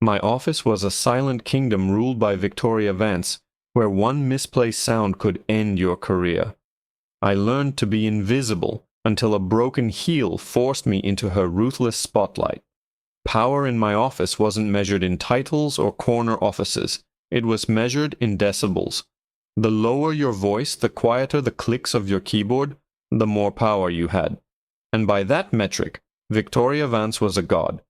My office was a silent kingdom ruled by Victoria Vance, where one misplaced sound could end your career. I learned to be invisible until a broken heel forced me into her ruthless spotlight. Power in my office wasn't measured in titles or corner offices. It was measured in decibels. The lower your voice, the quieter the clicks of your keyboard, the more power you had. And by that metric, Victoria Vance was a god.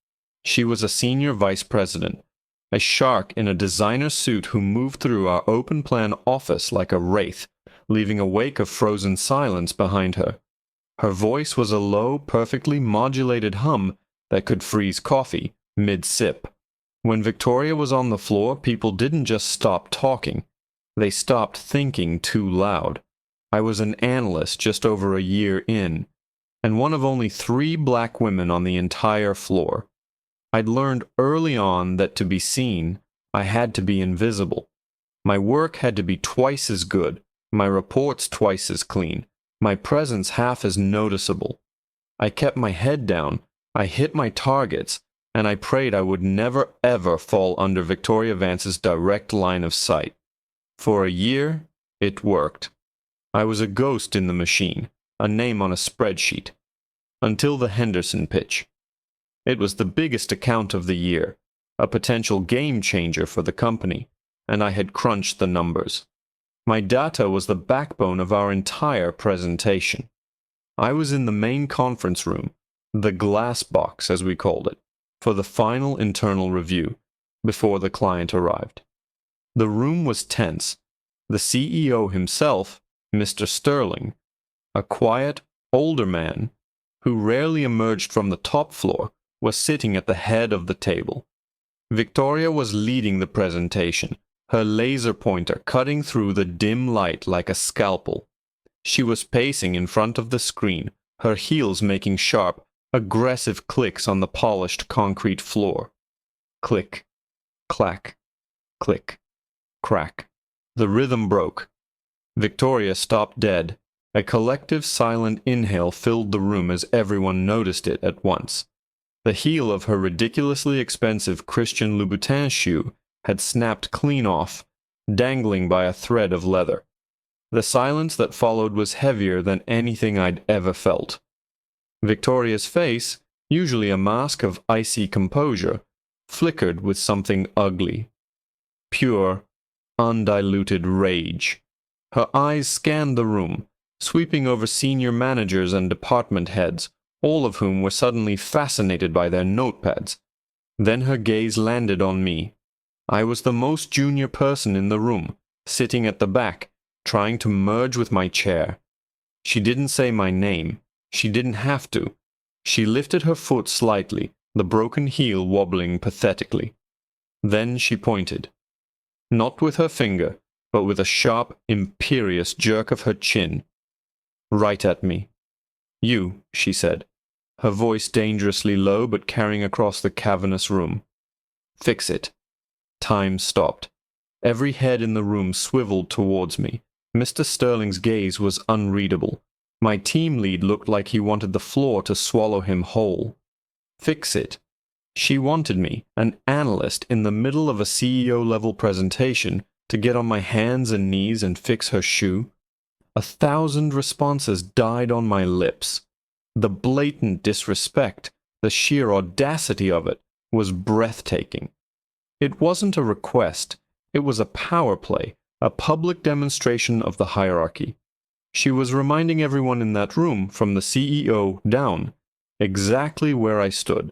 She was a senior vice president, a shark in a designer suit who moved through our open-plan office like a wraith, leaving a wake of frozen silence behind her. Her voice was a low, perfectly modulated hum that could freeze coffee mid-sip. When Victoria was on the floor, people didn't just stop talking. They stopped thinking too loud. I was an analyst just over a year in, and one of only 3 black women on the entire floor. I'd learned early on that to be seen, I had to be invisible. My work had to be twice as good, my reports twice as clean, my presence half as noticeable. I kept my head down, I hit my targets, and I prayed I would never ever fall under Victoria Vance's direct line of sight. For a year, it worked. I was a ghost in the machine, a name on a spreadsheet. Until the Henderson pitch. It was the biggest account of the year, a potential game changer for the company, and I had crunched the numbers. My data was the backbone of our entire presentation. I was in the main conference room, the glass box as we called it, for the final internal review, before the client arrived. The room was tense. The CEO himself, Mr. Sterling, a quiet, older man, who rarely emerged from the top floor, was sitting at the head of the table. Victoria was leading the presentation, her laser pointer cutting through the dim light like a scalpel. She was pacing in front of the screen, her heels making sharp, aggressive clicks on the polished concrete floor. Click, clack, click, crack. The rhythm broke. Victoria stopped dead. A collective silent inhale filled the room as everyone noticed it at once. The heel of her ridiculously expensive Christian Louboutin shoe had snapped clean off, dangling by a thread of leather. The silence that followed was heavier than anything I'd ever felt. Victoria's face, usually a mask of icy composure, flickered with something ugly. Pure, undiluted rage. Her eyes scanned the room, sweeping over senior managers and department heads, all of whom were suddenly fascinated by their notepads. Then her gaze landed on me. I was the most junior person in the room, sitting at the back, trying to merge with my chair. She didn't say my name. She didn't have to. She lifted her foot slightly, the broken heel wobbling pathetically. Then she pointed. Not with her finger, but with a sharp, imperious jerk of her chin. Right at me. You, she said, her voice dangerously low but carrying across the cavernous room. Fix it. Time stopped. Every head in the room swiveled towards me. Mr. Sterling's gaze was unreadable. My team lead looked like he wanted the floor to swallow him whole. Fix it. She wanted me, an analyst in the middle of a CEO-level presentation, to get on my hands and knees and fix her shoe. 1,000 responses died on my lips. The blatant disrespect, the sheer audacity of it, was breathtaking. It wasn't a request. It was a power play, a public demonstration of the hierarchy. She was reminding everyone in that room, from the CEO down, exactly where I stood.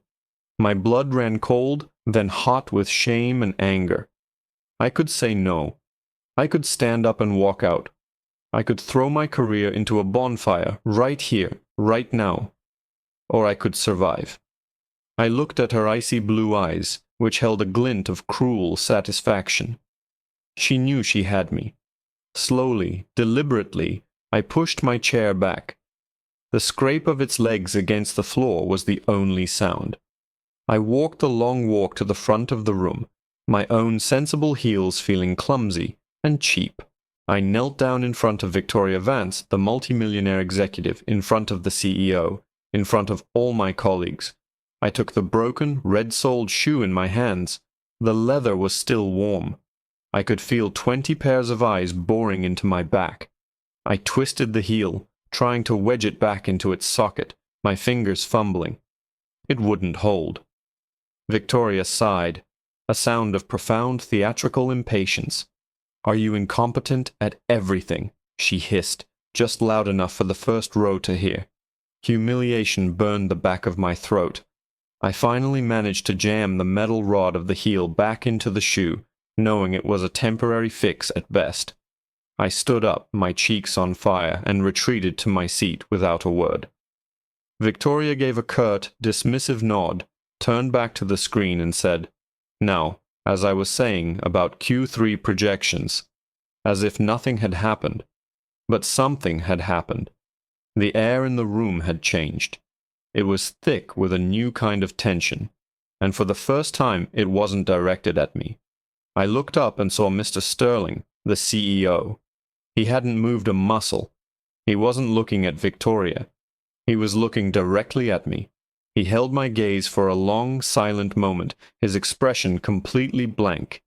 My blood ran cold, then hot with shame and anger. I could say no. I could stand up and walk out. I could throw my career into a bonfire right here, right now. Or I could survive. I looked at her icy blue eyes, which held a glint of cruel satisfaction. She knew she had me. Slowly, deliberately, I pushed my chair back. The scrape of its legs against the floor was the only sound. I walked the long walk to the front of the room, my own sensible heels feeling clumsy and cheap. I knelt down in front of Victoria Vance, the multimillionaire executive, in front of the CEO, in front of all my colleagues. I took the broken, red-soled shoe in my hands, The leather was still warm. I could feel 20 pairs of eyes boring into my back. I twisted the heel, trying to wedge it back into its socket, my fingers fumbling. It wouldn't hold. Victoria sighed, a sound of profound theatrical impatience. "Are you incompetent at everything?" she hissed, just loud enough for the first row to hear. Humiliation burned the back of my throat. I finally managed to jam the metal rod of the heel back into the shoe, knowing it was a temporary fix at best. I stood up, my cheeks on fire, and retreated to my seat without a word. Victoria gave a curt, dismissive nod, turned back to the screen and said, "Now, as I was saying about Q3 projections," as if nothing had happened. But something had happened. The air in the room had changed. It was thick with a new kind of tension, and for the first time it wasn't directed at me. I looked up and saw Mr. Sterling, the CEO. He hadn't moved a muscle. He wasn't looking at Victoria. He was looking directly at me. He held my gaze for a long, silent moment, his expression completely blank.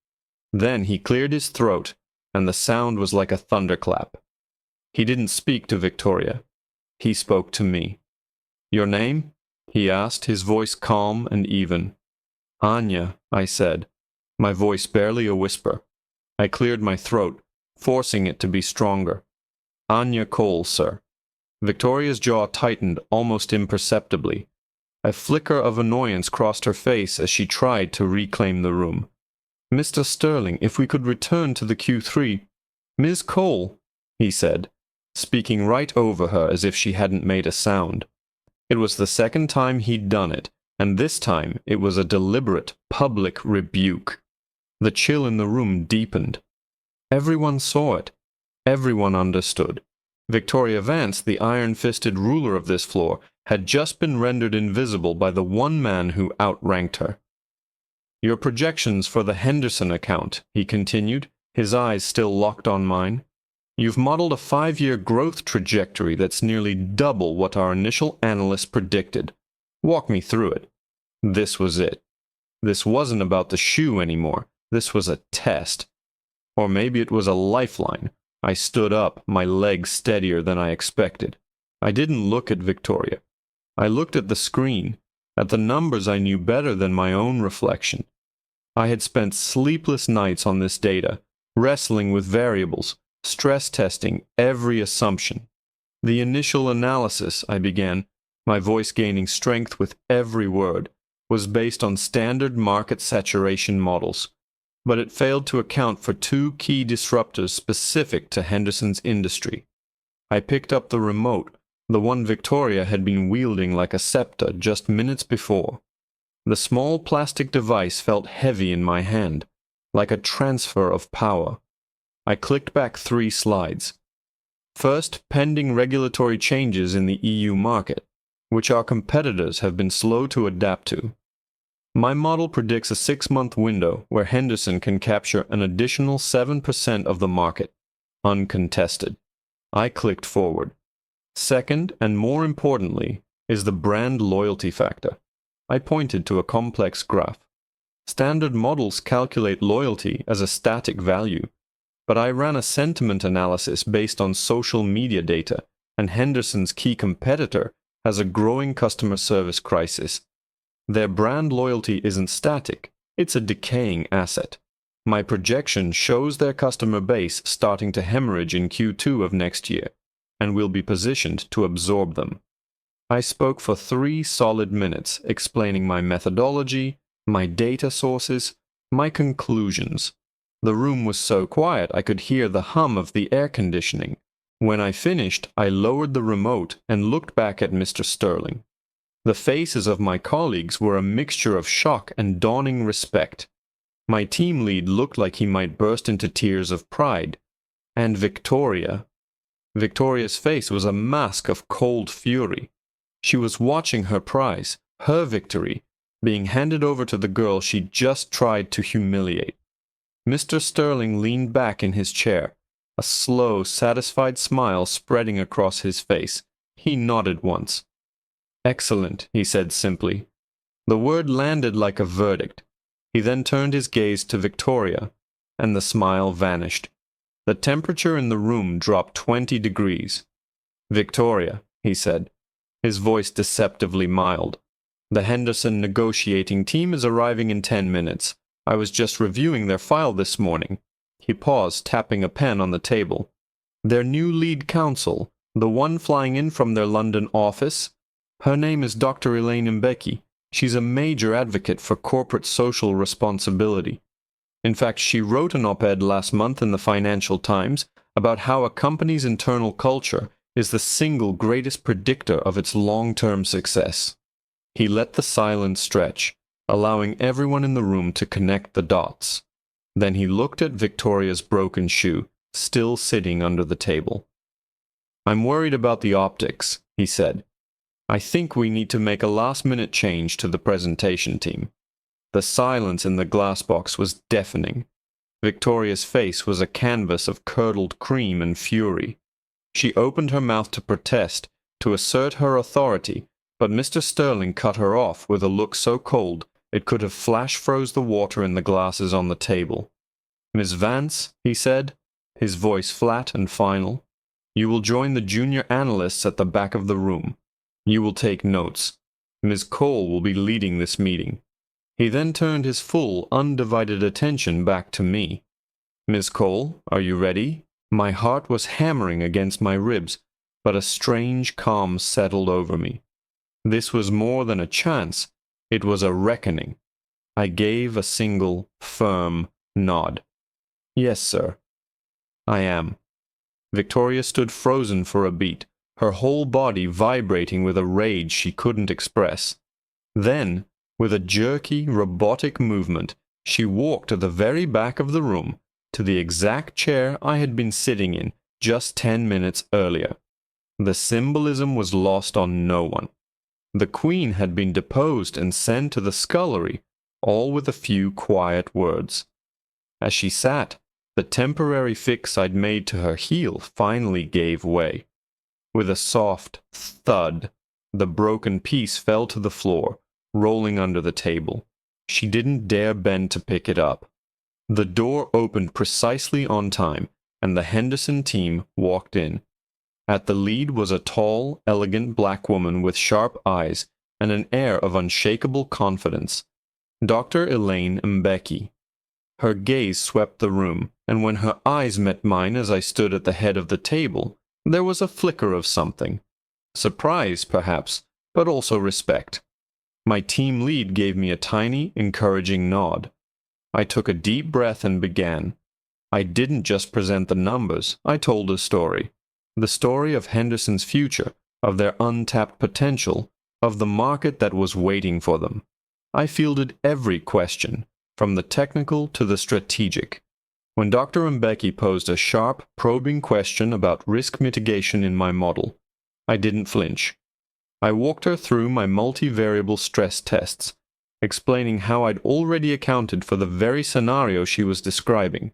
Then he cleared his throat, and the sound was like a thunderclap. He didn't speak to Victoria. He spoke to me. "Your name?" he asked, his voice calm and even. "Anya," I said, my voice barely a whisper. I cleared my throat, forcing it to be stronger. "Anya Cole, sir." Victoria's jaw tightened almost imperceptibly. A flicker of annoyance crossed her face as she tried to reclaim the room. "Mr. Sterling, if we could return to the Q3. Ms. Cole," he said, speaking right over her as if she hadn't made a sound. It was the second time he'd done it, and this time it was a deliberate, public rebuke. The chill in the room deepened. Everyone saw it. Everyone understood. Victoria Vance, the iron-fisted ruler of this floor, had just been rendered invisible by the one man who outranked her. "Your projections for the Henderson account," he continued, his eyes still locked on mine. "You've modeled a 5-year growth trajectory that's nearly double what our initial analysts predicted. Walk me through it." This was it. This wasn't about the shoe anymore. This was a test. Or maybe it was a lifeline. I stood up, my legs steadier than I expected. I didn't look at Victoria. I looked at the screen, at the numbers I knew better than my own reflection. I had spent sleepless nights on this data, wrestling with variables, stress testing every assumption. "The initial analysis," I began, my voice gaining strength with every word, "was based on standard market saturation models, but it failed to account for 2 key disruptors specific to Henderson's industry." I picked up the remote, the one Victoria had been wielding like a scepter just minutes before. The small plastic device felt heavy in my hand, like a transfer of power. I clicked back 3 slides. First, pending regulatory changes in the EU market, which our competitors have been slow to adapt to. My model predicts a 6-month window where Henderson can capture an additional 7% of the market, uncontested. I clicked forward. Second, and more importantly, is the brand loyalty factor. I pointed to a complex graph. Standard models calculate loyalty as a static value, but I ran a sentiment analysis based on social media data, and Henderson's key competitor has a growing customer service crisis. Their brand loyalty isn't static, it's a decaying asset. My projection shows their customer base starting to hemorrhage in Q2 of next year, and will be positioned to absorb them. I spoke for 3 solid minutes, explaining my methodology, my data sources, my conclusions. The room was so quiet I could hear the hum of the air conditioning. When I finished, I lowered the remote and looked back at Mr. Sterling. The faces of my colleagues were a mixture of shock and dawning respect. My team lead looked like he might burst into tears of pride. And Victoria. Victoria's face was a mask of cold fury. She was watching her prize, her victory, being handed over to the girl she'd just tried to humiliate. Mr. Sterling leaned back in his chair, a slow, satisfied smile spreading across his face. He nodded once. "Excellent," he said simply. The word landed like a verdict. He then turned his gaze to Victoria, and the smile vanished. The temperature in the room dropped 20 degrees. "Victoria," he said, his voice deceptively mild. "The Henderson negotiating team is arriving in 10 minutes. I was just reviewing their file this morning." He paused, tapping a pen on the table. "Their new lead counsel, the one flying in from their London office, her name is Dr. Elaine Mbeki. She's a major advocate for corporate social responsibility. In fact, she wrote an op-ed last month in the Financial Times about how a company's internal culture is the single greatest predictor of its long-term success." He let the silence stretch, allowing everyone in the room to connect the dots. Then he looked at Victoria's broken shoe, still sitting under the table. "I'm worried about the optics," he said. "I think we need to make a last-minute change to the presentation team." The silence in the glass box was deafening. Victoria's face was a canvas of curdled cream and fury. She opened her mouth to protest, to assert her authority, but Mr. Sterling cut her off with a look so cold it could have flash-froze the water in the glasses on the table. "Miss Vance," he said, his voice flat and final, "you will join the junior analysts at the back of the room. You will take notes. Ms. Cole will be leading this meeting." He then turned his full, undivided attention back to me. "Miss Cole, are you ready?" My heart was hammering against my ribs, but a strange calm settled over me. This was more than a chance. It was a reckoning. I gave a single, firm nod. "Yes, sir." "I am." Victoria stood frozen for a beat, her whole body vibrating with a rage she couldn't express. Then, with a jerky, robotic movement, she walked to the very back of the room, to the exact chair I had been sitting in just 10 minutes earlier. The symbolism was lost on no one. The Queen had been deposed and sent to the scullery, all with a few quiet words. As she sat, the temporary fix I'd made to her heel finally gave way. With a soft thud, the broken piece fell to the floor, rolling under the table. She didn't dare bend to pick it up. The door opened precisely on time, and the Henderson team walked in. At the lead was a tall, elegant black woman with sharp eyes and an air of unshakable confidence. Dr. Elaine Mbeki. Her gaze swept the room, and when her eyes met mine as I stood at the head of the table, there was a flicker of something. Surprise, perhaps, but also respect. My team lead gave me a tiny, encouraging nod. I took a deep breath and began. I didn't just present the numbers, I told a story. The story of Henderson's future, of their untapped potential, of the market that was waiting for them. I fielded every question, from the technical to the strategic. When Dr. Mbeki posed a sharp, probing question about risk mitigation in my model, I didn't flinch. I walked her through my multivariable stress tests, explaining how I'd already accounted for the very scenario she was describing.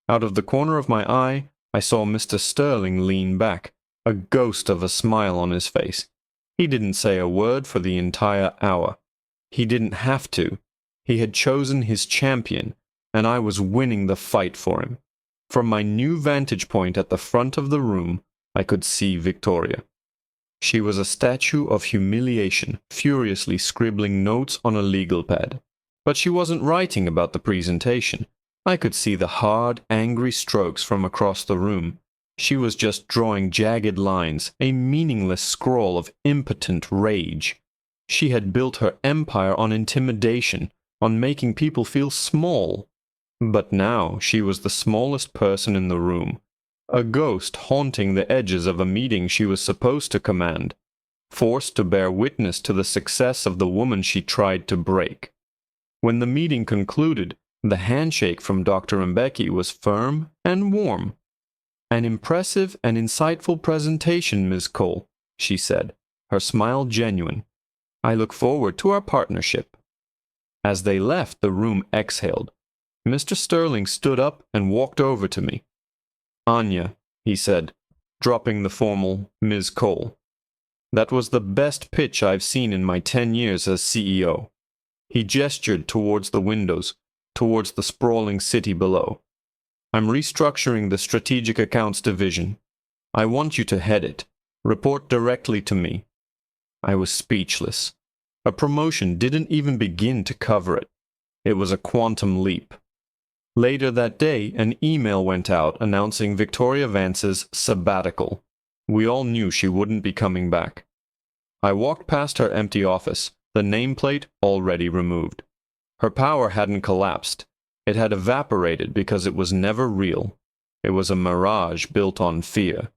Out of the corner of my eye, I saw Mr. Sterling lean back, a ghost of a smile on his face. He didn't say a word for the entire hour. He didn't have to. He had chosen his champion, and I was winning the fight for him. From my new vantage point at the front of the room, I could see Victoria. She was a statue of humiliation, furiously scribbling notes on a legal pad. But she wasn't writing about the presentation. I could see the hard, angry strokes from across the room. She was just drawing jagged lines, a meaningless scrawl of impotent rage. She had built her empire on intimidation, on making people feel small. But now she was the smallest person in the room, a ghost haunting the edges of a meeting she was supposed to command, forced to bear witness to the success of the woman she tried to break. When the meeting concluded, the handshake from Dr. Mbeki was firm and warm. "An impressive and insightful presentation, Ms. Cole," she said, her smile genuine. "I look forward to our partnership." As they left, the room exhaled. Mr. Sterling stood up and walked over to me. "Anya," he said, dropping the formal Ms. Cole. "That was the best pitch I've seen in my 10 years as CEO. He gestured towards the windows, towards the sprawling city below. I'm restructuring the strategic accounts division. I want you to head it. Report directly to me. I was speechless. A promotion didn't even begin to cover it. It was a quantum leap. Later that day, an email went out announcing Victoria Vance's sabbatical. We all knew she wouldn't be coming back. I walked past her empty office, the nameplate already removed. Her power hadn't collapsed. It had evaporated because it was never real. It was a mirage built on fear.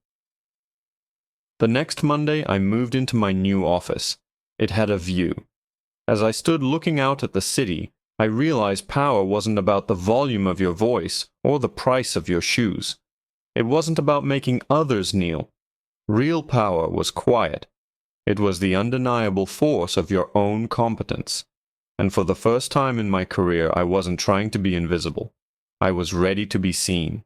The next Monday, I moved into my new office. It had a view. As I stood looking out at the city, I realized power wasn't about the volume of your voice or the price of your shoes. It wasn't about making others kneel. Real power was quiet. It was the undeniable force of your own competence. And for the first time in my career, I wasn't trying to be invisible. I was ready to be seen.